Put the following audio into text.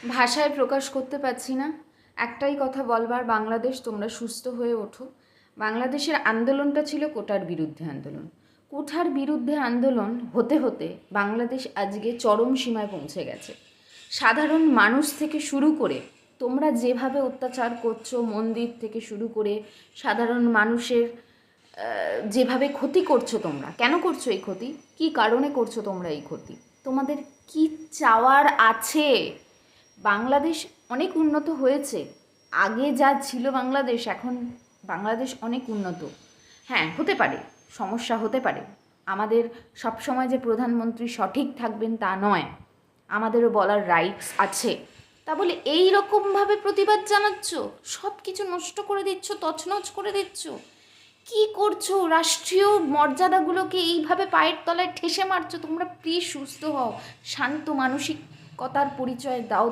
ভাষায় প্রকাশ করতে পারছি না। একটাই কথা বলবার, বাংলাদেশ তোমরা সুস্থ হয়ে ওঠো। বাংলাদেশের আন্দোলনটা ছিল কোটার বিরুদ্ধে আন্দোলন। কোঠার বিরুদ্ধে আন্দোলন হতে হতে বাংলাদেশ আজকে চরম সীমায় পৌঁছে গেছে। সাধারণ মানুষ থেকে শুরু করে তোমরা যেভাবে অত্যাচার করছো, মন্দির থেকে শুরু করে সাধারণ মানুষের যেভাবে ক্ষতি করছো, তোমরা কেন করছো এই ক্ষতি? কী কারণে করছো তোমরা এই ক্ষতি? তোমাদের কি চাওয়ার আছে? বাংলাদেশ অনেক উন্নত হয়েছে। আগে যা ছিল বাংলাদেশ, এখন বাংলাদেশ অনেক উন্নত। হ্যাঁ, হতে পারে সমস্যা হতে পারে। আমাদের সবসময় যে প্রধানমন্ত্রী সঠিক থাকবেন তা নয়, আমাদেরও বলার রাইটস আছে। তা বলে এই রকমভাবে প্রতিবাদ জানাচ্ছ, সব কিছু নষ্ট করে দিচ্ছ, তছনছ করে দিচ্ছ। কি করছো? রাষ্ট্রীয় মর্যাদাগুলোকে এইভাবে পায়ের তলায় ঠেসে মারছো। তোমরা প্লিজ সুস্থ হও, শান্ত মানসিকতার পরিচয় দাও।